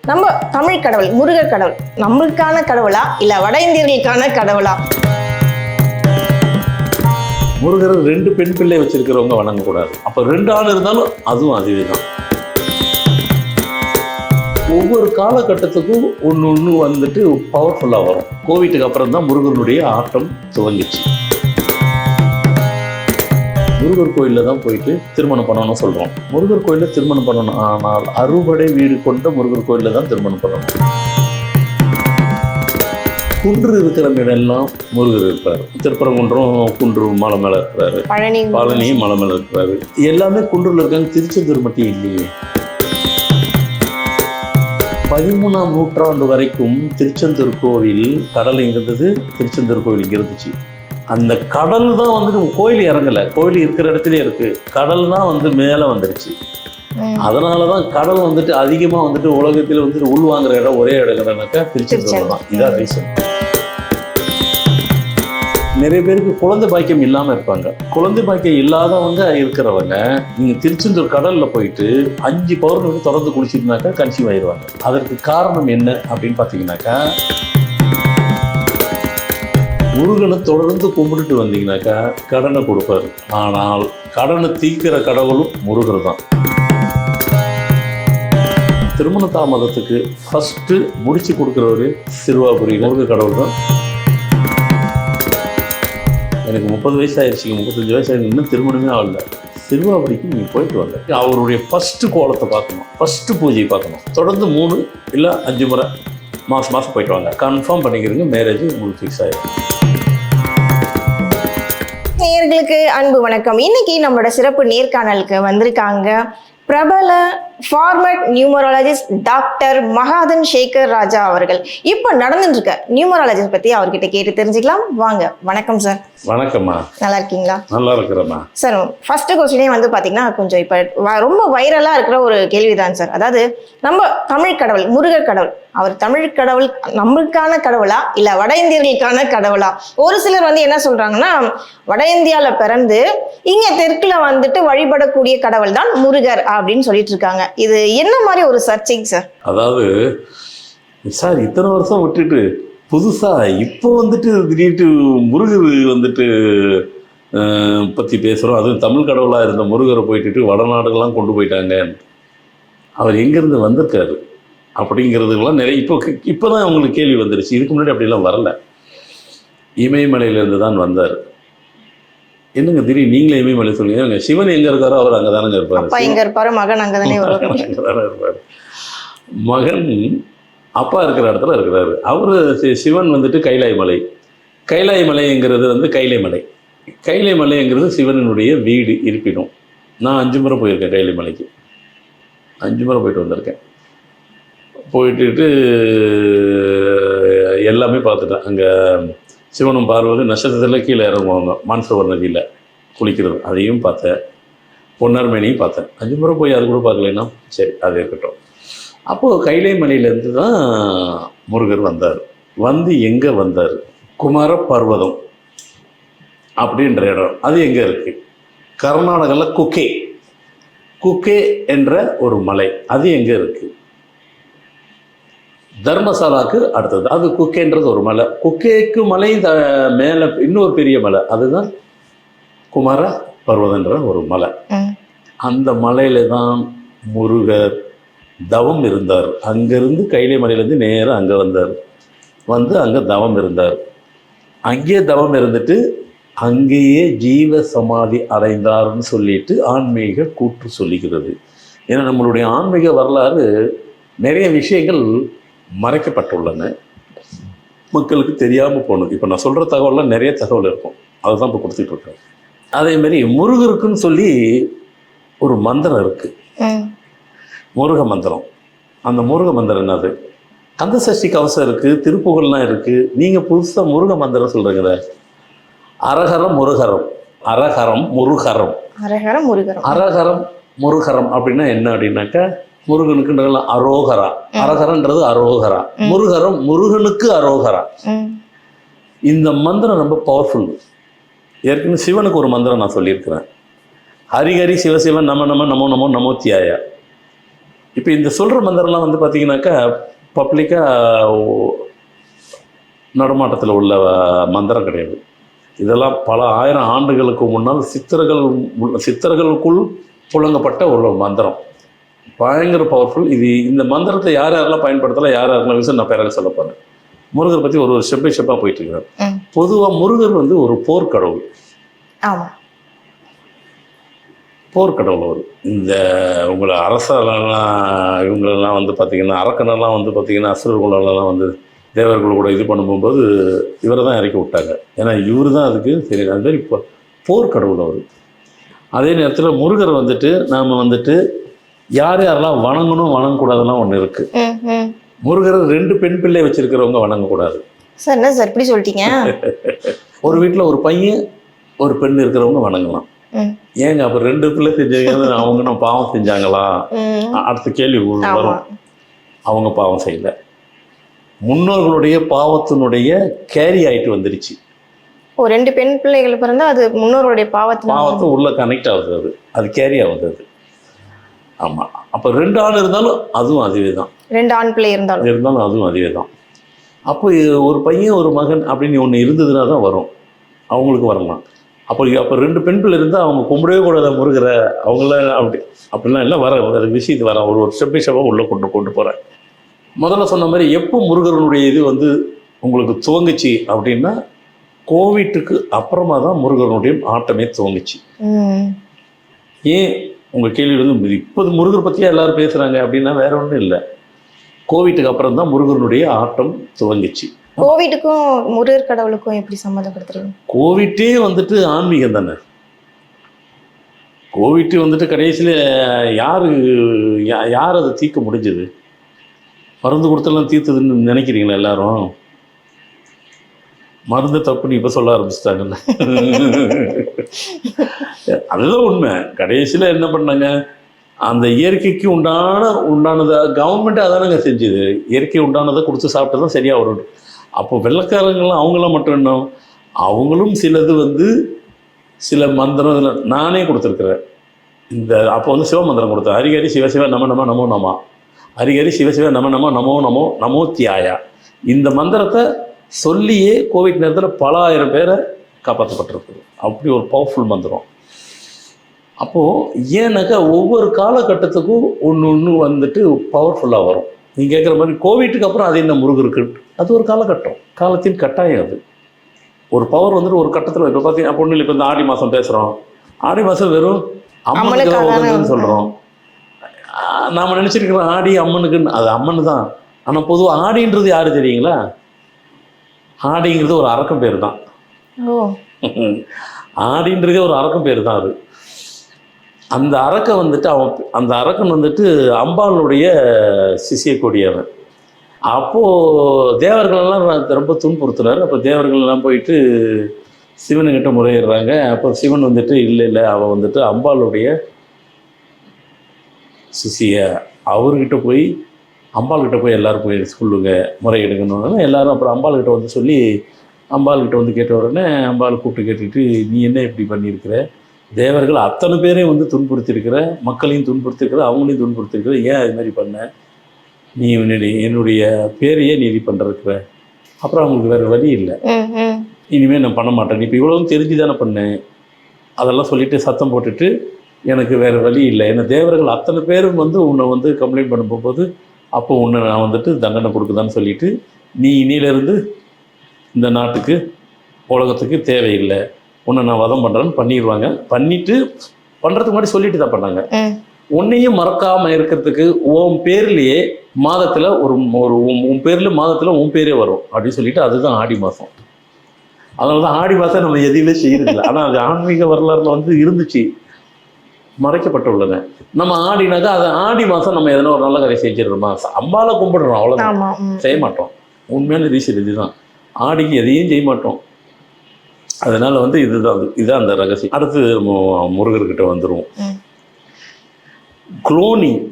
நம்ம தமிழ் கடவுள் முருகர் கடவுள் நம்மளுக்கான கடவுளா இல்ல வட இந்தியர்களுக்கான கடவுளா? முருகர் 2 பெண் பிள்ளை வச்சிருக்கிறவங்க வணங்கக்கூடாது. அப்போ 2 ஆள் இருந்தாலும் அதுவும் அதுவே தான். ஒவ்வொரு காலகட்டத்துக்கும் ஒன்று வந்துட்டு பவர்ஃபுல்லாக வரும். கோவிட்டுக்கு அப்புறம் தான் முருகனுடைய ஆட்டம் துவங்கிச்சு. முருகர் கோயிலில் தான் போயிட்டு திருமணம் பண்ணணும்னு சொல்கிறோம். முருகர் கோயிலில் திருமணம் பண்ணணும், ஆனால் அறுபடை வீடு கொண்ட முருகர் கோயிலில் தான் திருமணம் பண்ணணும். குன்று இருக்கிற இடம்லாம் முருகர் இருப்பார். திருப்பரங்குன்றம் குன்று மலை மேலே இருக்கிறாரு, பழனியும் மலை மேலே இருக்கிறாரு. எல்லாமே குன்றில் இருக்காங்க. திருச்செந்தூர் மட்டும் இல்லையே. 13ஆம் நூற்றாண்டு வரைக்கும் திருச்செந்தூர் கோவில் கடல் இருந்தது. திருச்செந்தூர் கோவில் இங்கே இருந்துச்சு. அந்த கடல் தான் வந்துட்டு கோயில் இறங்கலை, கோயில் இருக்கிற இடத்துலயே இருக்கு. கடல் தான் வந்து மேலே வந்துருச்சு. அதனால தான் கடல் வந்துட்டு அதிகமாக வந்துட்டு உலகத்தில் வந்துட்டு உள்வாங்குற இடம் ஒரே இடம்னாக்கா திருச்செந்தூர் தான். இதான் ரீசன். நிறைய பேருக்கு குழந்தை பாக்கியம் இல்லாமல் இருப்பாங்க. குழந்தை பாக்கியம் இல்லாதவங்க இருக்கிறவங்க நீங்கள் திருச்செந்தூர் கடலில் போயிட்டு 5 பௌர்ணமி தொடர்ந்து குளிச்சிருந்தாக்கா கன்சீவ் ஆயிடுவாங்க. அதற்கு காரணம் என்ன அப்படின்னு பார்த்தீங்கன்னாக்கா, முருகனை தொடர்ந்து கும்பிட்டுட்டு வந்தீங்கன்னாக்கா கடனை கொடுப்பாரு. ஆனால் கடனை தீர்க்கிற கடவுளும் முருகர் தான். திருமண தாமதத்துக்கு ஃபஸ்ட்டு முடிச்சு கொடுக்குறவரு சிறுவாபுரி முருக கடவுள் தான். எனக்கு 30 வயசு ஆயிடுச்சு, 35 வயசு ஆயிடுச்சு, இன்னும் திருமணமே ஆகல. சிறுவாபுரிக்கு நீங்கள் போயிட்டு வாங்க. அவருடைய ஃபஸ்ட்டு கோலத்தை பார்க்கணும், ஃபஸ்ட்டு பூஜையை பார்க்கணும். தொடர்ந்து 3 இல்லை 5 முறை மாதம் போயிட்டு வாங்க. கன்ஃபார்ம் பண்ணிக்கிறீங்க, மேரேஜ் உங்களுக்கு ஃபிக்ஸ் ஆகிடும். நேயர்களுக்கு அன்பு வணக்கம். இன்னைக்கு நம்மளோட சிறப்பு நேர்காணலுக்கு வந்திருக்காங்க பிரபல format numerologist doctor Mahadhan Sekar ராஜா அவர்கள். இப்போ நடந்துட்டு இருக்க நியூமராலஜிஸ்ட் பத்தி அவர்கிட்ட கேட்டு தெரிஞ்சுக்கலாம் வாங்க. வணக்கம் சார். வணக்கம்மா. நல்லா இருக்கீங்களா? நல்லா இருக்கிறேம்மா. சார், ஃபர்ஸ்ட் கொஸ்டினே வந்து பாத்தீங்கன்னா கொஞ்சம் இப்போ ரொம்ப வைரலா இருக்கிற ஒரு கேள்விதான் சார். அதாவது நம்ம தமிழ் கடவுள் முருகர் கடவுள், அவர் தமிழ் கடவுள் நம்மளுக்கான கடவுளா இல்ல வட இந்தியர்களுக்கான கடவுளா? ஒரு சிலர் வந்து என்ன சொல்றாங்கன்னா, வட இந்தியால பிறந்து இங்க தெற்குல வந்துட்டு வழிபடக்கூடிய கடவுள் தான் முருகர் அப்படின்னு சொல்லிட்டு இருக்காங்க. இது என்ன மாதிரி ஒரு சர்ச்சைங் சார்? அதாவது சார், இத்தனை வருஷம் விட்டுட்டு புதுசா இப்போ வந்துட்டு திடீர்னு முருகர் வந்துட்டு பற்றி பேசுகிறோம். அதுவும் தமிழ் கடவுளாக இருந்த முருகரை போயிட்டு வடநாடுகள்லாம் கொண்டு போயிட்டாங்க. அவர் எங்கேருந்து வந்திருக்காரு அப்படிங்கிறதுக்கெல்லாம் நிறைய இப்போ தான் அவங்களுக்கு கேள்வி வந்துருச்சு. இதுக்கு முன்னாடி அப்படிலாம் வரல. இமயமலையிலேருந்து தான் வந்தார். என்னங்க திடீர்னு நீங்களே இமயமலை சொல்லுங்க. சிவன் எங்கே இருக்காரோ அவர் அங்கே தானங்க இருப்பார். எங்கே இருப்பாரோ மகன் அங்கே தானே இருப்பார். மகன் அப்பா இருக்கிற இடத்துல இருக்கிறாரு. அவர் சிவன் வந்துட்டு கைலாய மலைங்கிறது வந்து கைலை மலை. கைலை மலைங்கிறது சிவனுடைய வீடு இருப்பிடும். நான் 5 முறை போயிருக்கேன் கைலை மலைக்கு. 5 முறை போயிட்டு வந்திருக்கேன். போயிட்டு எல்லாமே பார்த்துட்டேன். அங்கே சிவனும் பார்வதி நட்சத்திரத்தில் கீழே இறங்குவாங்க, மான்சவர் நதியில் குளிக்கிறது, அதையும் பார்த்தேன். பொன்னார்மேனியும் பார்த்தேன். 5 முறை போய் அது கூட பார்க்கலைன்னா சரி, அது இருக்கட்டும். அப்போது கைலை மலையிலேருந்து தான் முருகர் வந்தார். வந்து எங்கே வந்தார்? குமார பர்வதம் அப்படின்ற இடம். அது எங்கே இருக்குது? கர்நாடகாவில் குக்கே என்ற ஒரு மலை. அது எங்கே இருக்குது? தர்மசாலாவுக்கு அடுத்தது. அது குக்கேன்றது ஒரு மலை. குக்கேக்கு மலை மேலே இன்னொரு பெரிய மலை, அதுதான் குமார பர்வதன்ற ஒரு மலை. அந்த மலையில தான் முருகர் தவம் இருந்தார். அங்கேருந்து கைலை மலையிலேருந்து நேராக அங்கே வந்தார். வந்து அங்கே தவம் இருந்தார். அங்கேயே தவம் இருந்துட்டு அங்கேயே ஜீவ சமாதி அடைந்தார்னு சொல்லிட்டு ஆன்மீக கூற்று சொல்லிக்கிறது. ஏன்னா நம்மளுடைய ஆன்மீக வரலாறு நிறைய விஷயங்கள் மறைக்கப்பட்டுள்ளன, மக்களுக்கு தெரியாமல் போனது. இப்போ நான் சொல்கிற தகவல்லாம் நிறைய தகவல் இருக்கும், அதை தான் இப்போ கொடுத்துட்ருக்கேன். அதேமாரி முருகருக்குன்னு சொல்லி ஒரு மந்திரம் இருக்குது, முருக மந்திரம். அந்த முருக மந்திரம் என்னது? கந்த சஷ்டி கவசம் இருக்குது, திருப்புகழ்லாம் இருக்குது. நீங்கள் புதுசாக முருக மந்திரம் சொல்கிறீங்கள, அரகரம் முருகரம், அரகரம் முருகரம், அரகரம் முருகரம் அப்படின்னா என்ன அப்படின்னாக்கா, முருகனுக்குன்றது அரோகரா, அரகரன்றது அரோகரா, முருகரம் முருகனுக்கு அரோகரா. இந்த மந்திரம் ரொம்ப பவர்ஃபுல். ஏற்கனவே சிவனுக்கு ஒரு மந்திரம் நான் சொல்லியிருக்கிறேன். ஹரிஹரி சிவசிவன் நம நம நமோ நமோ நமோத்தியாயா. இப்போ இந்த சொல்கிற மந்திரம்லாம் வந்து பார்த்தீங்கன்னாக்கா பப்ளிக்காக நடமாட்டத்தில் உள்ள மந்திரம் கிடையாது. இதெல்லாம் பல ஆயிரம் ஆண்டுகளுக்கு முன்னால் சித்தர்களுக்குள் புழங்கப்பட்ட ஒரு மந்திரம். பயங்கர பவர்ஃபுல். இந்த மந்திரத்தை யார் யாரெல்லாம் பயன்படுத்தலாம், யார் யாரெல்லாம் விஷயம் நான் பேராக சொல்ல போகிறேன். முருகர் பற்றி ஒரு ஸ்டெப் பை ஸ்டெப்பாக போயிட்டு இருக்கிறார். பொதுவாக முருகர் வந்து ஒரு போர்க்கடவுள். ஆமாம், போர்க்கடவுள் அவர். இந்த உங்களை அரசெல்லாம் இவங்களெல்லாம் வந்து பார்த்திங்கன்னா அரக்கனெல்லாம் வந்து பார்த்திங்கன்னா அசுரர்களெல்லாம் வந்து தேவர்கள் கூட இது பண்ணும்போது இவரை தான் இறக்கி விட்டாங்க. ஏன்னா இவர் தான் அதுக்கு சரி. அது மாதிரி இப்போ போர்க்கடவுள் அவர். அதே நேரத்தில் முருகர் வந்துட்டு நாம் வந்துட்டு யார் யாரெல்லாம் வணங்கணும் வணங்கக்கூடாதுலாம் ஒன்று இருக்குது. முருகர் 2 பெண் பிள்ளை வச்சிருக்கிறவங்க வணங்கக்கூடாது. சார் என்ன சார் இப்படி சொல்லிட்டீங்க? ஒரு வீட்டில் ஒரு பையன் ஒரு பெண் இருக்கிறவங்க வணங்கலாம். ஏங்க அப்போ 2 பிள்ளை செஞ்சாங்க, அவங்க நம்ம பாவம் செஞ்சாங்களா? அடுத்த கேள்வி வரும். அவங்க பாவம் செய்யலை, முன்னோர்களுடைய பாவத்தினுடைய கேரி ஆகிட்டு வந்துருச்சு. 2 பெண் பிள்ளைகள் பிறந்தா அது முன்னோர்களுடைய பாவத்தை உள்ள கனெக்ட் ஆகுது, அது கேரி ஆகுது அது. ஆமாம். அப்போ 2 ஆண் இருந்தாலும் அதுவும் அதுவே தான். 2 ஆண் பிள்ளை இருந்தாலும் அதுவும் அதுவே தான். அப்போ ஒரு பையன் ஒரு மகன் அப்படின்னு ஒன்று இருந்ததுன்னா தான் வரும், அவங்களுக்கு வரலாம். அப்போ 2 பெண் பிள்ளை இருந்தால் அவங்க கும்பிடவே கூடாத முருகிற அவங்களாம் அப்படிலாம் எல்லாம் வர விஷயத்து வர ஒரு ஸ்டெப் பை ஸ்டெப்பாக உள்ளே கொண்டு போகிறேன். முதல்ல சொன்ன மாதிரி எப்போ முருகனுடைய இது வந்து உங்களுக்கு துவங்குச்சு அப்படின்னா கோவிட்டுக்கு அப்புறமா தான் முருகனுடைய ஆட்டமே துவங்குச்சு. ஏன் உங்கள் கேள்வி வந்து இப்போது முருகர் பற்றியா எல்லாரும் பேசுகிறாங்க அப்படின்னா வேற ஒன்றும் இல்லை. கோவிட்டுக்கு அப்புறம் தான் முருகனுடைய ஆட்டம் துவங்குச்சு. கோவிட்டுக்கும் முருகர் கடவுளுக்கும் எப்படி சம்மந்தப்படுத்துறீங்க? கோவிட்டே வந்துட்டு ஆன்மீகம் தானே. கோவிட்டு வந்துட்டு கடைசியில் யார் அதை தீர்க்க முடிஞ்சது? மருந்து கொடுத்தெல்லாம் தீர்த்ததுன்னு நினைக்கிறீங்களா எல்லாரும்? மருந்து தப்புன்னு இப்போ சொல்ல ஆரம்பிச்சிட்டாங்கல்ல. அதுதான் உண்மை. கடைசியில் என்ன பண்ணாங்க, அந்த இயற்கைக்கு உண்டானதை கவர்மெண்ட்டு அதானங்க செஞ்சுது. இயற்கை உண்டானதை கொடுத்து சாப்பிட்டு தான் சரியாக வரும். அப்போ வெள்ளைக்காரங்களாம் அவங்களாம் மட்டும் என்ன, அவங்களும் சிலது வந்து சில மந்திரம் இதில் நானே கொடுத்துருக்குறேன். அப்போ வந்து சிவ மந்திரம் கொடுத்தேன். ஹரிஹரி சிவசிவ நம நம நமோ நம, ஹரிஹரி சிவசிவ நம நம நமோ நமோ நமோ தியாயா. இந்த மந்திரத்தை சொல்லியே கோவிட் நேரத்தில் பல ஆயிரம் பேரை காப்பாற்றப்பட்டிருக்கு. அப்படி ஒரு பவர்ஃபுல் மந்திரம். அப்போது ஏன்னாக்கா ஒவ்வொரு காலகட்டத்துக்கும் ஒன்று வந்துட்டு பவர்ஃபுல்லாக வரும். நீங்கள் கேட்குற மாதிரி கோவிட்டுக்கு அப்புறம் அது என்ன முருகருக்கு, அது ஒரு காலகட்டம், காலத்தின் கட்டாயம். அது ஒரு பவர் வந்துட்டு ஒரு கட்டத்தில். இப்போ பார்த்தீங்கன்னா பொண்ணுல இப்போ இந்த ஆடி மாதம் பேசுகிறோம். ஆடி மாதம் வெறும் அம்மனுக்கு சொல்கிறோம். நாம் நினச்சிருக்கிறோம் ஆடி அம்மனுக்குன்னு. அது அம்மனு தான். ஆனால் பொதுவாக ஆடின்றது யார் தெரியுங்களா? ஆடிங்கிறது ஒரு அரக்கம் பேர் தான். ஆடின்றதே ஒரு அரக்கம் பேர் தான். அது அந்த அரக்கன் வந்துட்டு அந்த அரக்கன் வந்துட்டு அம்பாளுடைய சிசிய கொடியவன். அப்போது தேவர்களெல்லாம் ரொம்ப துன்புறுத்தினார். அப்போ தேவர்களெல்லாம் போயிட்டு சிவனுக்கிட்ட முறையிடுறாங்க. அப்போ சிவன் வந்துட்டு இல்லை அவன் வந்துட்டு அம்பாளுடைய சிசிய, அவர்கிட்ட போய் அம்பாள்கிட்ட போய் எல்லோரும் போய் சொல்லுங்க, முறையிடுங்கன்னு எல்லாரும். அப்புறம் அம்பாள்கிட்ட வந்து சொல்லி அம்பாள்கிட்ட வந்து கேட்ட உடனே அம்பாள் கூப்பிட்டு கேட்டுட்டு, நீ என்ன இப்படி பண்ணியிருக்கிற, தேவர்கள் அத்தனை பேரையும் வந்து துன்புறுத்திருக்கிற, மக்களையும் துன்புறுத்திருக்கிற, அவங்களையும் துன்புறுத்திருக்கிற, ஏன் அது மாதிரி பண்ண, நீ என்னுடைய பேரையே நீதி பண்ணுறதுக்குற. அப்புறம் அவங்களுக்கு வேறு வழி இல்லை, இனிமேல் நான் பண்ண மாட்டேன், இப்போ இவ்வளவும் தெரிஞ்சு தானே பண்ணேன், அதெல்லாம் சொல்லிவிட்டு சத்தம் போட்டுட்டு எனக்கு வேறு வழி இல்லை, ஏன்னா தேவர்கள் அத்தனை பேரும் வந்து உன்னை வந்து கம்ப்ளைண்ட் பண்ண போகும்போது அப்போ உன்னை நான் வந்துட்டு தண்டனை கொடுக்குதான்னு சொல்லிவிட்டு, நீ இனியிலேருந்து இந்த நாட்டுக்கு உலகத்துக்கு தேவையில்லை, உன்னை நான் வதம் பண்ணுறேன்னு பண்ணிடுவாங்க. பண்ணிவிட்டு பண்ணுறதுக்கு முன்னாடி சொல்லிட்டு தான் பண்ணாங்க. உன்னையும் மறக்காமல் இருக்கிறதுக்கு உன் பேர்லேயே மாதத்தில் உன் பேரில் மாதத்தில் உன் பேரே வரும் அப்படின்னு சொல்லிட்டு, அதுதான் ஆடி மாதம். அதனால தான் ஆடி மாதம் நம்ம எதையுமே செய்யறதில்லை. ஆனால் அது ஆன்மீக வரலாறுல வந்து இருந்துச்சு, மறைக்கப்பட்டுள்ளன. நம்ம ஆடினாக்கா அது ஆடி மாதம் நம்ம எதனா ஒரு நல்ல கதை செஞ்சிடறோமா, அம்பால கும்பிடுறோம், அவ்வளோதான், செய்ய மாட்டோம். உண்மையான ரீசன் இதுதான். ஆடிக்கு எதையும் செய்ய மாட்டோம். அதனால் வந்து இதுதான் அந்த ரகசியம். அடுத்து முருகர்கிட்ட வந்துடுவோம். குளோனிங்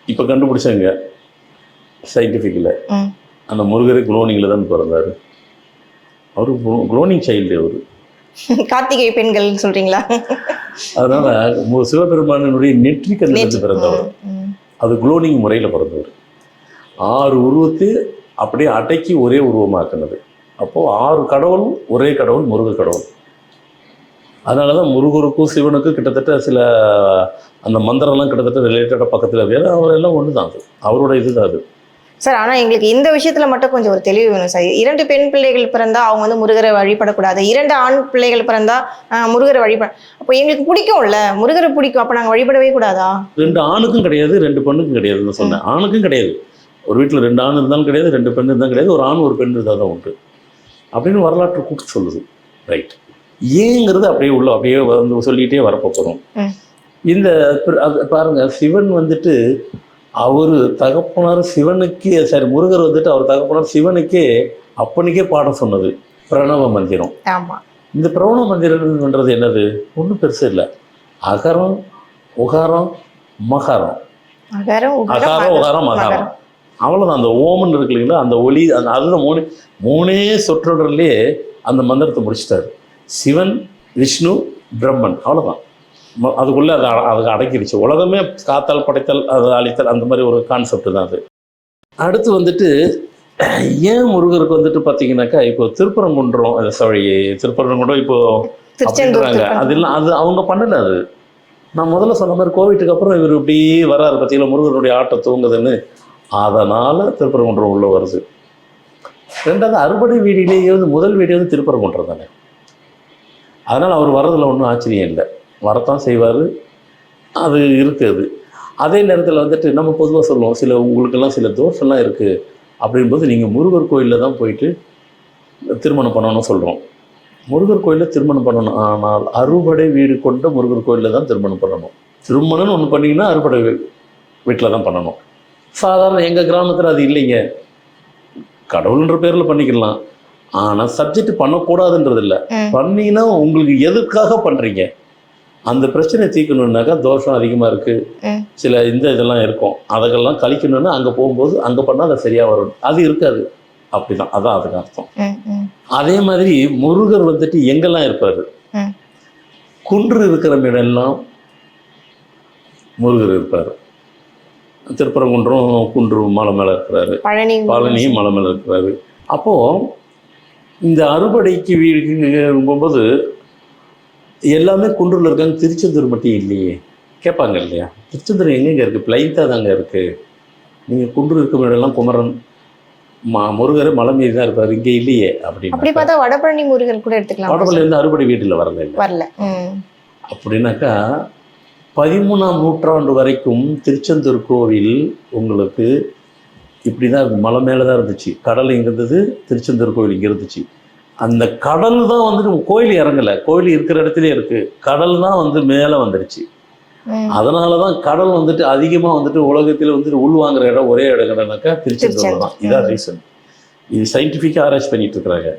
இப்போ கண்டுபிடிச்சாங்க சயின்டிஃபிக்கில். அந்த முருகரே குளோனிங்கில் தான் பிறந்தார். அவர் குளோனிங் சைல்டு. அவர் கார்த்திகை பெண்கள் சொல்கிறீங்களா? அதனால் சிவபெருமானுடைய நெற்றிக்கல்லிருந்து பிறந்தவர். அது குளோனிங் முறையில் பிறந்தவர். 6 உருவத்தை அப்படியே அடக்கி ஒரே உருவமாக்குனது. அப்போது 6 கடவுள் ஒரே கடவுள், முருக கடவுள். அதனால தான் முருகருக்கும் சிவனுக்கும் கிட்டத்தட்ட சில அந்த மந்திரம்லாம் கிட்டத்தட்ட ரிலேட்டடாக பக்கத்தில் வேறு அவரெல்லாம் ஒன்று தான். அது அவரோட இது தான் அது. சார் ஆனால் எங்களுக்கு இந்த விஷயத்தில் மட்டும் கொஞ்சம் ஒரு தெளிவு வேணும் சார். 2 பெண் பிள்ளைகள் பிறந்தா அவங்க வந்து முருகரை வழிபடக்கூடாது, 2 ஆண் பிள்ளைகள் பிறந்தா முருகரை வழிபட, அப்போ எங்களுக்கு பிடிக்கும்ல, முருகரை பிடிக்கும், அப்போ நாங்கள் வழிபடவே கூடாதா? 2 ஆணுக்கும் கிடையாது, 2 பெண்ணுக்கும் கிடையாதுன்னு சொன்னேன். ஆணுக்கும் கிடையாது. ஒரு வீட்டில் 2 ஆண் இருந்தாலும் கிடையாது, 2 பெண் இருந்தாலும் கிடையாது, ஒரு ஆண் ஒரு பெண் இருந்தால் தான் உண்டு அப்படின்னு வரலாற்று கூட்டு சொல்லுது. ரைட். ஏங்கிறது அப்படியே உள்ள அப்படியே வந்து சொல்லிகிட்டே வரப்போகிறோம். இந்த பாருங்க, சிவன் வந்துட்டு அவர் தகப்பனார் சிவனுக்கே, சரி முருகர் வந்துட்டு அவர் தகப்பனார் சிவனுக்கே அப்பனுக்கே பாடம் சொன்னது பிரணவ மந்திரம். இந்த பிரணவ மந்திரம்ன்றது என்னது? ஒன்றும் பெருசு இல்லை. அகரம் உகாரம் மகாரம், அகாரம் உகாரம் மகாரம், அவ்வளோதான். அந்த ஓமன் இருக்கு இல்லைங்களா, அந்த ஒளி, அதுதான் மூணே சொற்றொடர்லேயே அந்த மந்திரத்தை முடிச்சிட்டாரு. சிவன், விஷ்ணு, பிரம்மன், அவ்வளோதான். அதுக்குள்ளே அதை அடக்கிடுச்சு. உலகமே காத்தால் படைத்தல், அது அழித்தல், அந்த மாதிரி ஒரு கான்செப்ட் தான் அது. அடுத்து வந்துட்டு ஏன் முருகருக்கு வந்துட்டு பார்த்தீங்கன்னாக்கா, இப்போ திருப்பரங்குன்றம், திருப்பரங்குன்றம் இப்போ அப்படின்றாங்க. அதெல்லாம் அது அவங்க பண்ணல. அது நான் முதல்ல சொன்ன மாதிரி கோவிட்டுக்கு அப்புறம் இவர் இப்படி வராரு பார்த்தீங்களா, முருகனுடைய ஆட்டம் தூங்குதுன்னு, அதனால் திருப்பரங்குன்றம் உள்ளே வருது. 2வது அறுபடை வீடியிலேயே வந்து முதல் வீடியோ வந்து திருப்பரங்குன்றம் தானே. அதனால் அவர் வர்றதில் ஒன்றும் ஆச்சரியம் இல்லை, வரத்தான் செய்வார், அது இருக்குது. அதே நேரத்தில் வந்துட்டு நம்ம பொதுவாக சொல்லுவோம், சில உங்களுக்கெல்லாம் சில தோஷம்லாம் இருக்குது அப்படின்போது நீங்கள் முருகர் கோயிலில் தான் போயிட்டு திருமணம் பண்ணணும்னு சொல்கிறோம். முருகர் கோயிலில் திருமணம் பண்ணணும், ஆனால் அறுபடை வீடு கொண்ட முருகர் கோயிலில் தான் திருமணம் பண்ணணும். திருமணம்னு ஒன்று பண்ணிங்கன்னா அறுபடை வீட்டில் தான் பண்ணணும். சாதாரண எங்கள் கிராமத்தில் அது இல்லைங்க, கடவுள்ன்ற பேரில் பண்ணிக்கலாம், ஆனால் சப்ஜெக்ட் பண்ணக்கூடாதுன்றது இல்லை. பண்ணிங்கன்னா உங்களுக்கு எதுக்காக பண்ணுறீங்க, அந்த பிரச்சனையை தீர்க்கணுன்னாக்கா தோஷம் அதிகமாக இருக்குது, சில இதெல்லாம் இருக்கும், அதெல்லாம் கழிக்கணும்னா அங்கே போகும்போது அங்கே பண்ணால் அது சரியாக வரும். அது இருக்காது, அப்படி தான், அதான் அதுக்கு அர்த்தம். அதே மாதிரி முருகர் வந்துட்டு எங்கெல்லாம் இருப்பார், குன்று இருக்கிற இடம்லாம் முருகர் இருப்பார். திருப்பரங்குன்றம் குன்று மலை மேலே இருக்கிறாரு, பழனியும் மலை மேலே இருக்கிறாரு. அப்போது இந்த அறுபடைக்கு வீடு போகும்போது எல்லாமே குன்றில் இருக்காங்க, திருச்செந்தூர் மட்டும் இல்லையே கேட்பாங்க இல்லையா. திருச்செந்தூர் எங்கெங்கே இருக்குது? பிளைத்தாக தாங்க இருக்குது. நீங்கள் குன்று இருக்க இடம்லாம் குமரன் முருகர் மலை மீது தான் இருப்பார், இங்கே இல்லையே அப்படின்னு. அப்படி பார்த்தா வடபழனி முருகர் கூட எடுத்துக்கலாம். வடபழனிலேருந்து அறுபடை வீட்டில் வரல. அப்படின்னாக்கா 13ஆம் நூற்றாண்டு வரைக்கும் திருச்செந்தூர் கோவில் உங்களுக்கு இப்படி தான் மலை மேலே தான் இருந்துச்சு. கடல் இங்கே இருந்தது, திருச்செந்தூர் கோவில் இங்கே இருந்துச்சு. அந்த கடல் தான் வந்துட்டு கோயில் இறங்கலை, கோயில் இருக்கிற இடத்துல இருக்குது, கடல் தான் வந்து மேலே வந்துடுச்சு. அதனால தான் கடல் வந்துட்டு அதிகமாக வந்துட்டு உலகத்தில் வந்துட்டு உள்வாங்கிற இடம் ஒரே இடம்னாக்கா திருச்செந்தூர் தான். இதான் ரீசன். இது சயின்டிஃபிக்காக ஆராய்ச்சி பண்ணிட்டு இருக்கிறாங்க.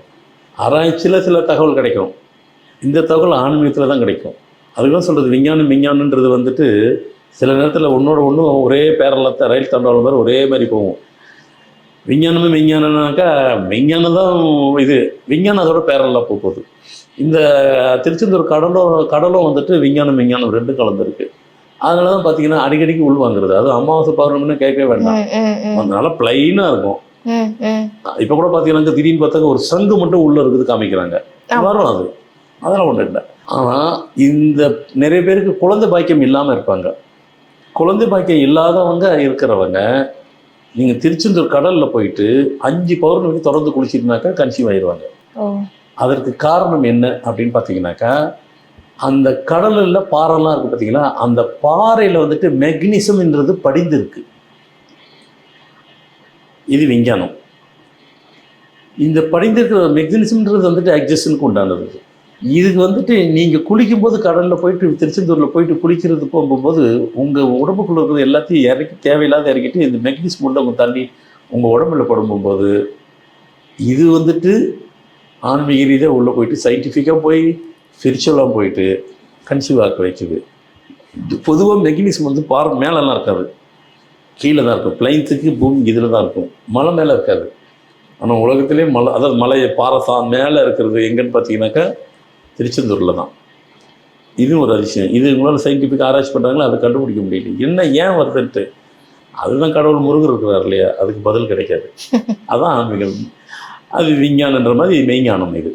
ஆராய்ச்சியில் சில தகவல் கிடைக்கும், இந்த தகவல் ஆன்மீகத்தில் தான் கிடைக்கும். அதுதான் சொல்கிறது, விஞ்ஞானன்றது வந்துட்டு சில நேரத்தில் ஒன்றோட ஒன்று ஒரே பேரலத்தை ரயில் தண்டவாளம் மாதிரி ஒரே மாதிரி போகும். விஞ்ஞானம்னாக்கா விஞ்ஞானம் தான் இது, விஞ்ஞானம் அதோட பேரலாக போகுது. இந்த திருச்செந்தூர் கடலும் வந்துட்டு விஞ்ஞானம் 2 கலந்துருக்கு. அதனால தான் பார்த்தீங்கன்னா அடிக்கடிக்கு உள்வாங்கிறது. அது அமாவாசை பௌர்ணமின்னு கேட்கவே வேண்டாம், அதனால பிளைனாக இருக்கும். இப்போ கூட பார்த்தீங்கன்னா திடீர்னு பார்த்தாங்க ஒரு சங்கு மட்டும் உள்ளே இருக்குது காமிக்கிறாங்க, வரும் அது, அதெல்லாம் ஒன்றும் இல்லை. ஆனால் இந்த நிறைய பேருக்கு குழந்தை பாக்கியம் இல்லாமல் இருப்பாங்க. குழந்தை பாக்கியம் இல்லாதவங்க இருக்கிறவங்க நீங்கள் திருச்செந்தூர் கடலில் போயிட்டு 5 பௌர்ணமிக்கு தொடர்ந்து குளிச்சிருந்தாக்கா கன்சீவ் ஆயிடுவாங்க. அதற்கு காரணம் என்ன அப்படின்னு பார்த்தீங்கன்னாக்கா, அந்த கடலில் பாறைலாம் இருக்குது பார்த்தீங்களா, அந்த பாறையில் வந்துட்டு மெக்னீசியம்ன்றது படிந்திருக்கு. இது விஞ்ஞானம். இந்த படிந்திருக்கிற மெக்னீசியம்ன்றது வந்துட்டு ஆக்சிஜனுக்கு உண்டானது. இதுக்கு வந்துட்டு நீங்கள் குளிக்கும்போது கடலில் போயிட்டு திருச்செந்தூரில் போயிட்டு குளிக்கிறது போகும்போது உங்கள் உடம்புக்குள்ள இருக்கிறது எல்லாத்தையும் இறக்கி தேவையில்லாத இறக்கிட்டு இந்த மெக்னீசியம் உள்ள உங்கள் தண்ணி உங்கள் உடம்புல படும்போது இது வந்துட்டு ஆன்மீக ரீதியாக உள்ளே போயிட்டு சயின்டிஃபிக்காக போய் ஸ்பிரிச்சுவலாக போயிட்டு கன்சீவ் ஆக்க வைக்குது. பொதுவாக மெக்னீசியம் வந்து மேலெல்லாம் இருக்காது, கீழே தான் இருக்கும். பிளைன்ஸுக்கு பூமி இதில் தான் இருக்கும், மலை மேலே இருக்காது. ஆனால் உலகத்திலே மலை, அதாவது மலையை பாறை மேலே இருக்கிறது எங்கன்னு பார்த்தீங்கன்னாக்கா திருச்செந்தூரில் தான். இதுவும் ஒரு அதிசயம். இது உங்களால் சயின்டிஃபிக் ஆராய்ச்சி பண்ணுறாங்களோ அதை கண்டுபிடிக்க முடியல, என்ன ஏன் வருதுன்ட்டு. அதுதான் கடவுள் முருகர் இருக்கிறார் இல்லையா, அதுக்கு பதில் கிடைக்காது. அதான் ஆன்மீகம். அது விஞ்ஞானன்ற மாதிரி மெய்ஞானம் இது.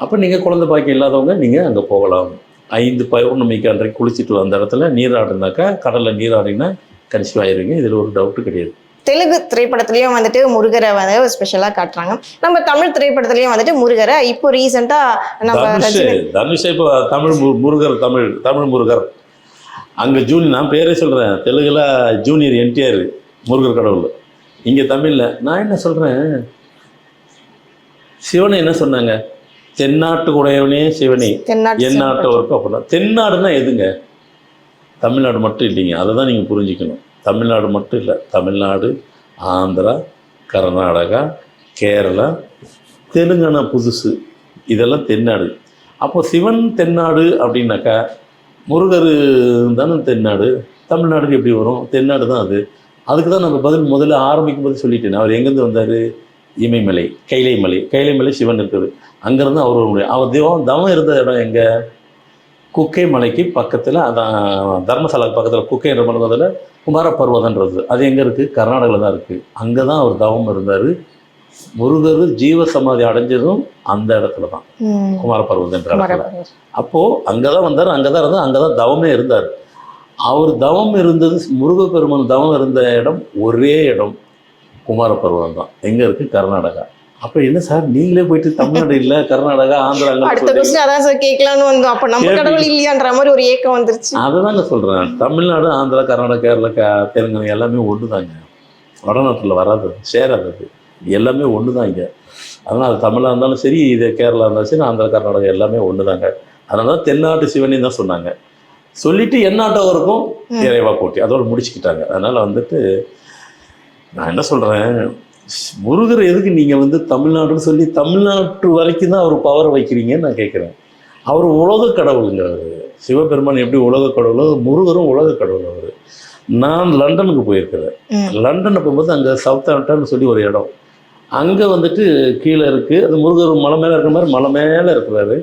அப்போ நீங்கள் குழந்தை பாக்கியம் இல்லாதவங்க நீங்கள் அங்கே போகலாம். 5 பௌர்ணமிக்கு அன்றைக்கு குளிச்சுட்டு அந்த இடத்துல நீராடினாக்கா, கடலில் நீராடினா கன்சீவ் ஆயிருவீங்க. இதில் ஒரு டவுட்டு கிடையாது. தெலுங்கு திரைப்படத்துலயும் வந்துட்டு முருகரை வந்து ஸ்பெஷலா காட்டுறாங்க. நம்ம தமிழ் திரைப்படத்துலயும் வந்துட்டு முருகரை இப்போ ரீசெண்டா நம்ம தனுஷ் இப்போ தமிழ் முருகர், தமிழ் முருகர். அங்கே நான் பேரே சொல்கிறேன், தெலுங்குல ஜூனியர் NTR முருகர் கடவுள். இங்கே தமிழில் நான் என்ன சொல்கிறேன், சிவனை என்ன சொன்னாங்க, தென்னாட்டு உடையவனே சிவனே எந்நாட்டவருக்கும். அப்படின்னா தென்னாடுனா எதுங்க, தமிழ்நாடு மட்டும் இல்லைங்க. அதை தான் நீங்கள் புரிஞ்சுக்கணும். தமிழ்நாடு மட்டும் இல்லை, தமிழ்நாடு, ஆந்திரா, கர்நாடகா, கேரளா, தெலுங்கானா புதுசு, இதெல்லாம் தென்னாடு. அப்போது சிவன் தென்னாடு அப்படின்னாக்கா முருகர் தானே தென்னாடு. தமிழ்நாடுக்கு எப்படி வரும், தென்னாடு தான் அது. அதுக்கு தான் நம்ம முதல்ல ஆரம்பிக்கும் போது சொல்லிட்டேன். அவர் எங்கேருந்து வந்தார், இமயமலை, கைலை மலை சிவன் இருக்குது. அங்கேருந்து அவர் தவம் இருந்த இடம் எங்கே, குக்கை மலைக்கு பக்கத்தில், அதான் தர்மசாலாக்கு பக்கத்தில் குக்கைன்ற மலை குமார பர்வதன்றது. அது எங்கே இருக்குது, கர்நாடகாவில் தான் இருக்குது. அங்கே தான் அவர் தவம் இருந்தார். முருகர் ஜீவ சமாதி அடைஞ்சதும் அந்த இடத்துல தான், குமார பர்வதன்ற இடத்துல. அப்போது அங்கே தான் வந்தார், அங்கே தான் இருந்தார், அங்கே தான் தவமே இருந்தார். அவர் தவம் இருந்தது, முருகப்பெருமான் தவம் இருந்த இடம் ஒரே இடம் குமார பர்வதம் தான். எங்கே இருக்குது, கர்நாடகா. அப்போ என்ன சார் நீங்களே போயிட்டு தமிழ்நாடு இல்லை கர்நாடகா ஆந்திரா அதான் சார் கேட்கலான்னு வந்தோம். அப்போ நம்ம கடவுள் இல்லையான்ற மாதிரி ஒரு ஏக்கம் வந்துருச்சு. அதை தாங்க சொல்கிறேன். தமிழ்நாடு, ஆந்திரா, கர்நாடகா, கேரளா, தெலுங்கானா எல்லாமே ஒன்று தாங்க. வடநாட்டில் வராது, சேராது, எல்லாமே ஒன்று தான் இங்கே. அதனால் அது தமிழாக இருந்தாலும் சரி, இது கேரளா இருந்தாலும் சரி, ஆந்திரா, கர்நாடகா எல்லாமே ஒன்று தாங்க. அதனால தான் தென்னாட்டு சிவனே தான் சொன்னாங்க. சொல்லிவிட்டு எந்நாட்டவருக்கும் இறைவா போட்டி அதோடு முடிச்சுக்கிட்டாங்க. அதனால் வந்துட்டு நான் என்ன சொல்கிறேன், முருகர் எதுக்கு நீங்கள் தமிழ்நாடுன்னு சொல்லி தமிழ்நாட்டு வரைக்கும் தான் அவர் பவரை வைக்கிறீங்கன்னு நான் கேட்குறேன். அவர் உலக கடவுளுங்க. அவர் சிவபெருமான் எப்படி உலக கடவுளோ, முருகரும் உலக கடவுள். அவர் நான் லண்டனுக்கு போயிருக்கிறேன். லண்டனை போகும்போது அங்கே சவுத்தாம்ப்டன் சொல்லி ஒரு இடம், அங்கே கீழே இருக்குது. அது முருகர் மலை மேலே இருக்கிற மாதிரி மலை மேலே இருக்கிறாரு.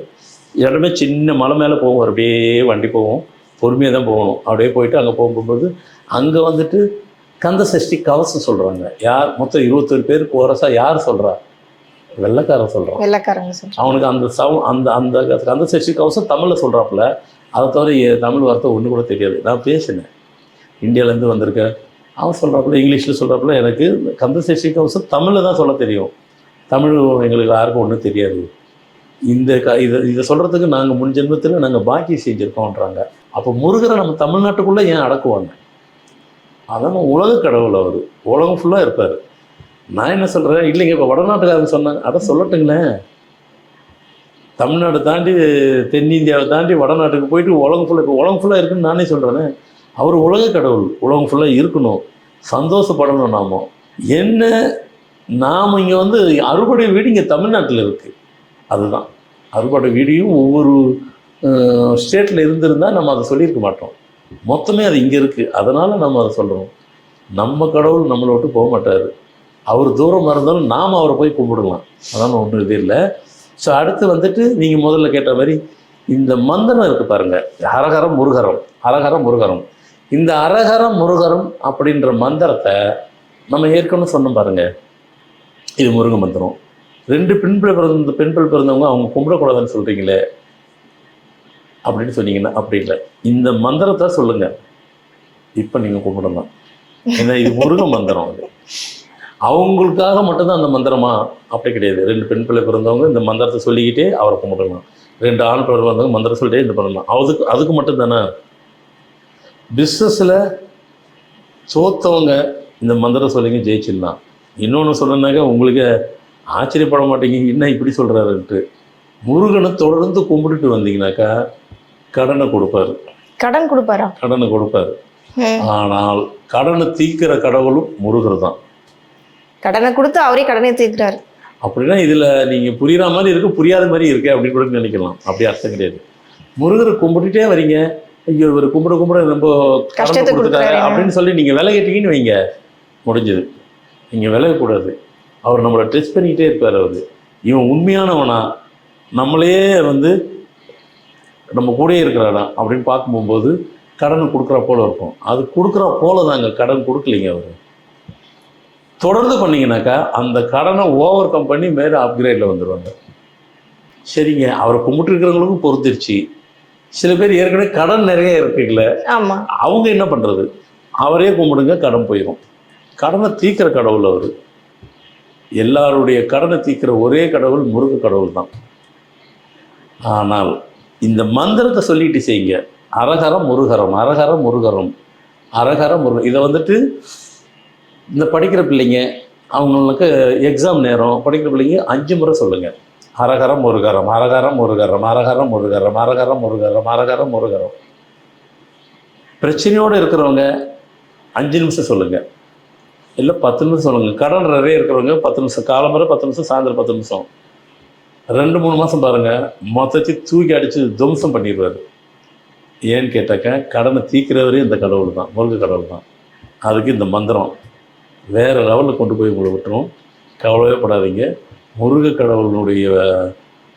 இடமே சின்ன மலை மேலே போகும், அப்படியே வண்டி போகும், பொறுமையாக தான் போகணும். அப்படியே போயிட்டு அங்கே போகும்போது அங்கே கந்த சஷ்டி கவசம் சொல்கிறாங்க. யார் மொத்தம் 21 பேருக்கு கோரஸா யார் சொல்கிறா, வெள்ளைக்காரன் சொல்கிறான். அவனுக்கு அந்த அந்த கந்த சஷ்டி கவசம் தமிழில் சொல்கிறாப்புல. அதை தவிர தமிழ் வார்த்தை ஒன்று கூட தெரியாது. நான் பேசினேன், இந்தியாவிலேருந்து வந்திருக்கேன். அவன் சொல்கிறாப்புல, இங்கிலீஷில் சொல்கிறாப்புல. எனக்கு கந்த சஷ்டி கவசம் தமிழில் தான் சொல்ல தெரியும், தமிழ் எங்களுக்கு யாருக்கும் ஒன்றும் தெரியாது. இதை சொல்கிறதுக்கு நாங்கள் முன் ஜென்மத்தில் நாங்கள் பாக்கி செஞ்சுருக்கோன்றாங்க. அப்போ முருகரை நம்ம தமிழ்நாட்டுக்குள்ளே ஏன் அடக்குவாங்க? அதான் உலக கடவுள். அவர் உலகம் ஃபுல்லாக இருப்பார். நான் என்ன சொல்கிறேன், இல்லைங்க இப்போ வடநாட்டுக்காரங்க சொன்னாங்க, அதை சொல்லட்டுங்களேன். தமிழ்நாடு தாண்டி தென்னிந்தியாவை தாண்டி வடநாட்டுக்கு போயிட்டு உலகம் ஃபுல்லாக இருக்குன்னு நானே சொல்கிறேனே. அவர் உலக கடவுள், உலகம் ஃபுல்லாக இருக்கணும், சந்தோஷப்படணும். என்ன நாம் இங்கே அறுபடை வீடு இங்கே தமிழ்நாட்டில் இருக்குது. அதுதான் அறுபடை வீடியும் ஒவ்வொரு ஸ்டேட்டில் இருந்திருந்தால் நம்ம அதை சொல்லியிருக்க மாட்டோம். மொத்தமே அது இங்கே இருக்குது. அதனால் நம்ம அதை சொல்கிறோம். நம்ம கடவுள் நம்மளை விட்டு போக மாட்டார். அவர் தூரமாக இருந்தாலும் நாம் அவரை போய் கும்பிடலாம். அதான் ஒன்றும் இது இல்லை. ஸோ அடுத்து நீங்கள் முதல்ல கேட்ட மாதிரி இந்த மந்திரம் இருக்குது பாருங்கள், ஹரஹரம் முருகரம். இந்த ஹரஹரம் முருகரம் அப்படின்ற மந்திரத்தை நம்ம ஏற்கனவே சொன்னோம் பாருங்கள். இது முருக மந்திரம். 2 பெண்கள் பிறந்தவங்க அவங்க கும்பிடக்கூடாதுன்னு சொல்கிறீங்களே அப்படின்னு சொன்னீங்கன்னா அப்படி இல்லை. இந்த மந்திரத்தை சொல்லுங்கள், இப்போ நீங்கள் கும்பிடலாம். ஏன்னா இது முருக மந்திரம். அது அவங்களுக்காக மட்டும்தான் அந்த மந்திரமா? அப்படி கிடையாது. 2 பெண் பிள்ளை பிறந்தவங்க இந்த மந்திரத்தை சொல்லிக்கிட்டே அவரை கும்பிடலாம். 2 ஆண் பிள்ளை பிறந்தவங்க மந்திரம் சொல்லிட்டே இது பண்ணலாம். அதுக்கு மட்டும் தானே. பிஸ்னஸில் சோத்தவங்க இந்த மந்திரம் சொல்லிங்க ஜெயிச்சிடலாம். இன்னொன்று சொல்லணுன்னாக்கா உங்களுக்கு ஆச்சரியப்பட மாட்டேங்க, என்ன இப்படி சொல்கிறாருன்ட்டு. முருகனை தொடர்ந்து கும்பிட்டுட்டு வந்தீங்கன்னாக்கா கடனை கொடுப்பாரு. கடனை கொடுப்பாரு. ஆனால் கடனை தீர்க்கிற கடவுளும் முருகர் தான். கடனை கொடுத்து அவரே கடனை தீர்க்கிறாரு. அப்படின்னா இதில் நீங்கள் புரிகிற மாதிரி இருக்குது, புரியாத மாதிரி இருக்குது அப்படின்னு கூட நினைக்கலாம். அப்படி அர்த்தம் கிடையாது. முருகரை கும்பிட்டுட்டே வரீங்க, ஐயோ இவர் கும்பிட ரொம்ப கஷ்டத்தை கொடுத்துட்டாரு அப்படின்னு சொல்லி நீங்கள் விலை கேட்டீங்கன்னு வைங்க, முடிஞ்சது. நீங்கள் விலகக்கூடாது. அவர் நம்மளை டெஸ்ட் பண்ணிக்கிட்டே இருப்பார். அவர் இவன் உண்மையானவனா, நம்மளே நம்ம கூடயே இருக்கிறானா அப்படின்னு பார்க்கும்போது கடன் கொடுக்குற போல இருக்கும். அது கொடுக்குற போல தாங்க, கடன் கொடுக்கலைங்க அவர். தொடர்ந்து பண்ணீங்கன்னாக்கா அந்த கடனை ஓவர் கம் பண்ணி மேலே அப்கிரேடில் வந்துடுவாங்க. சரிங்க, அவரை கும்பிட்டு இருக்கிறவங்களுக்கும் பொறுத்துருச்சு. சில பேர் ஏற்கனவே கடன் நிறைய இருக்குல்ல, ஆமாம், அவங்க என்ன பண்ணுறது, அவரே கும்பிடுங்க, கடன் போயிடும். கடனை தீர்க்கிற கடவுள் அவர். எல்லாருடைய கடனை தீர்க்கிற ஒரே கடவுள் முருக கடவுள் தான். ஆனால் இந்த மந்திரத்தை சொல்லிட்டு செய்யுங்க. அரகரம் முருகரம், அரகரம் முருகரம், அரகரம் முருகரம். இதை வந்துட்டு இந்த படிக்கிற பிள்ளைங்க, அவங்களுக்கு எக்ஸாம் நேரம் படிக்கிற பிள்ளைங்க 5 முறை சொல்லுங்கள். அரகரம் முருகரம், அரகரம் முருகரம், அரகரம் முருகரம், அரகரம் முருகரம், அரகரம் முருகரம். பிரச்சனையோடு இருக்கிறவங்க 5 நிமிஷம் சொல்லுங்கள், இல்லை 10 நிமிஷம் சொல்லுங்கள். கடன் நிறைய இருக்கிறவங்க 10 நிமிஷம், காலம்பரை 10 நிமிஷம், சாயந்தரம் 10 நிமிஷம். 2-3 மாதம் பாருங்கள், மொத்தத்தையும் தூக்கி அடித்து துவம்சம் பண்ணிடுவார். ஏன்னு கேட்டாக்க கடனை தீர்க்கிறவரே இந்த கடவுள் தான், முருக கடவுள் தான். அதுக்கு இந்த மந்திரம் வேறு லெவலில் கொண்டு போய் உங்களை விட்டுரும். கவலையே படாதீங்க. முருக கடவுளுடைய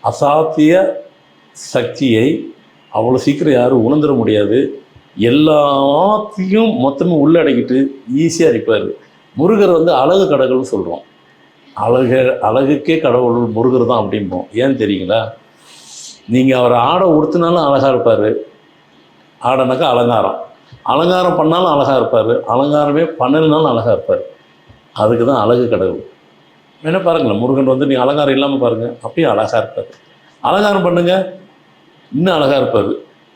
அசாத்திய சக்தியை அவ்வளோ சீக்கிரம் யாரும் உணர்ந்துட முடியாது. எல்லாத்தையும் மொத்தமும் உள்ளடக்கிட்டு ஈஸியாக இருப்பார். முருகர் வந்து அழகு கடவுள்னு சொல்கிறோம். அழகுக்கே கடவுள் முருகர் தான் அப்படிம்போம். ஏன்னு தெரியுங்களா? நீங்கள் அவரை ஆடை உடுத்தினாலும் அழகாக இருப்பார். ஆடைனாக்கா அலங்காரம், அலங்காரம் பண்ணாலும் அழகாக இருப்பார், அலங்காரமே பண்ணலைனாலும் அழகாக இருப்பார். அதுக்கு தான் அழகு கடவுள். வேணா பாருங்களேன், முருகன் வந்து நீங்கள் அலங்காரம் இல்லாமல் பாருங்கள், அப்பயும் அழகாக இருப்பார். அலங்காரம் பண்ணுங்கள், இன்னும் அழகாக இருப்பார்.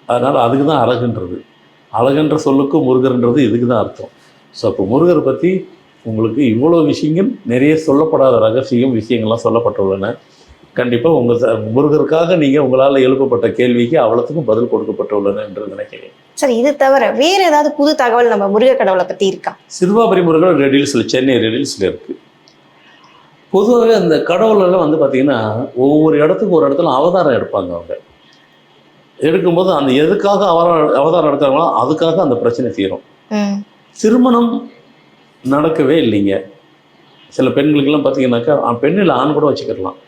அதனால் அதுக்கு தான் அழகுன்றது. அழகுன்ற சொல்லுக்கு முருகர்ன்றது இதுக்கு தான் அர்த்தம். ஸோ அப்போ முருகரை பற்றி உங்களுக்கு இவ்வளோ விஷயங்கள், நிறைய சொல்லப்படாத ரகசியம் விஷயங்கள்லாம் சொல்லப்பட்டுள்ளன. கண்டிப்பாக உங்கள் முருகருக்காக நீங்கள் உங்களால் எழுப்பப்பட்ட கேள்விக்கு அவ்வளோத்துக்கும் பதில் கொடுக்கப்பட்டுள்ளன என்று நினைக்கிறேன். சரி, இது தவிர வேறு ஏதாவது புது தகவல் நம்ம முருக கடவுளை பற்றி இருக்கா? சிறுவாபுரி முருகன் ரெட் ஹில்ஸில், சென்னை ரெட் ஹில்ஸில் இருக்குது. பொதுவாகவே அந்த கடவுளெல்லாம் வந்து பார்த்திங்கன்னா ஒவ்வொரு இடத்துக்கு ஒரு இடத்துல அவதாரம் எடுப்பாங்க. அவங்க எடுக்கும்போது அந்த எதுக்காக அவதாரம் எடுக்கிறாங்களோ அதுக்காக அந்த பிரச்சனை தீரும். திருமணம் நடக்கவே இல்லைங்க. சில பெண்களுக்கெல்லாம் பார்த்தீங்கன்னாக்கா பெண் இல்லை, ஆண் கூட வச்சுக்கிடலாம்.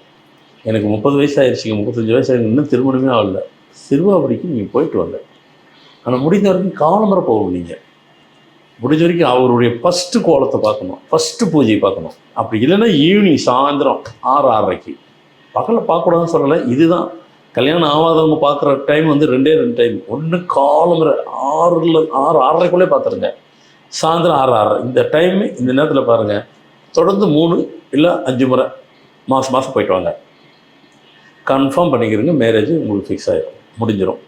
எனக்கு 30 வயசு ஆயிடுச்சிங்க, 35 வயசு ஆயிடுச்சு, இன்னும் திருமணமே ஆகல. சிறுவாபுரிக்கு நீங்கள் போயிட்டு வாங்க. ஆனால் முடிஞ்ச வரைக்கும் காலம்பரை போகணும். நீங்கள் முடிஞ்ச வரைக்கும் அவருடைய ஃபஸ்ட்டு கோலத்தை பார்க்கணும், ஃபஸ்ட்டு பூஜையை பார்க்கணும். அப்படி இல்லைன்னா ஈவினிங் சாயந்தரம் 6-6:30. பகலில் பார்க்கக்கூடாதுன்னு சொல்லலை. இதுதான் கல்யாணம் ஆகாதவங்க பார்க்குற டைம் வந்து 2 டைம். ஒன்று காலம்பரை 6-6:30 பார்த்துருங்க, சாயந்தரம் 6-6:30. இந்த டைம், இந்த நேரத்தில் பாருங்கள். தொடர்ந்து 3 இல்லை 5 முறை மாதம் போயிட்டு வாங்க. கன்ஃபார்ம் பண்ணிக்கிறீங்க, மேரேஜ் உங்களுக்கு ஃபிக்ஸ் ஆகிடும், முடிஞ்சிடும்.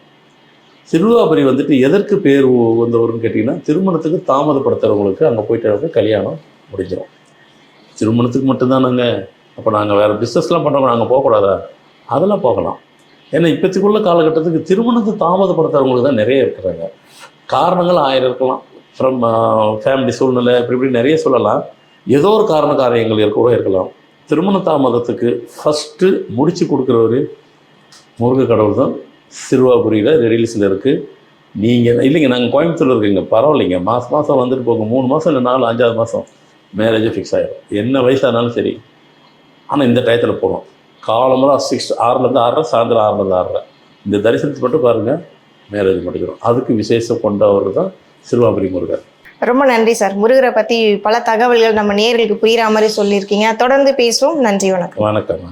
சிறுவாபுரி வந்துட்டு எதற்கு பேர் வந்தவர்னு கேட்டிங்கன்னா, திருமணத்துக்கு தாமதப்படுத்துகிறவங்களுக்கு அங்கே போயிட்டு கல்யாணம் முடிஞ்சிடும். திருமணத்துக்கு மட்டும்தானாங்க? அப்போ நாங்கள் வேறு பிஸ்னஸ்லாம் பண்ணுறவங்க நாங்கள் போகக்கூடாதா? அதெல்லாம் போகலாம். ஏன்னா இப்போத்துக்குள்ள காலகட்டத்துக்கு திருமணத்தை தாமதப்படுத்துகிறவங்களுக்கு தான் நிறைய இருக்கிறாங்க. காரணங்கள் 1000 இருக்கலாம். ஃப்ரம் ஃபேமிலி சூழ்நிலை, இப்படி நிறைய சொல்லலாம். ஏதோ ஒரு காரியங்கள் கூட இருக்கலாம். திருமண தாமதத்துக்கு ஃபஸ்ட்டு முடித்து கொடுக்குறவர் முருக கடவுள் தான். சிறுவாபுரியில் ரெட் ஹில்ஸில் இருக்குது. நீங்கள் இல்லைங்க, நாங்கள் கோயம்புத்தூரில் இருக்கீங்க, பரவாயில்லைங்க. மாதம் வந்துட்டு போங்க. 3 மாதம் இல்லை 4-5 மாதம் மேரேஜே ஃபிக்ஸ் ஆகிடும். என்ன வயசானாலும் சரி. ஆனால் இந்த டயத்தில் போகணும். காலம்பரம் 6-லேருந்து 6:30, சாயந்தரம் 6-லேருந்து 6:30. இந்த தரிசனத்தை மட்டும் பாருங்கள், மேரேஜ் முடிக்கிறோம். அதுக்கு விசேஷம் கொண்டவர் தான் சிறுவாபுரி முருகர். ரொம்ப நன்றி சார். முருகரை பற்றி பல தகவல்கள் நம்ம நேயர்களுக்கு புரிகிற மாதிரி சொல்லியிருக்கீங்க. தொடர்ந்து பேசுவோம். நன்றி, வணக்கம். வணக்கம்.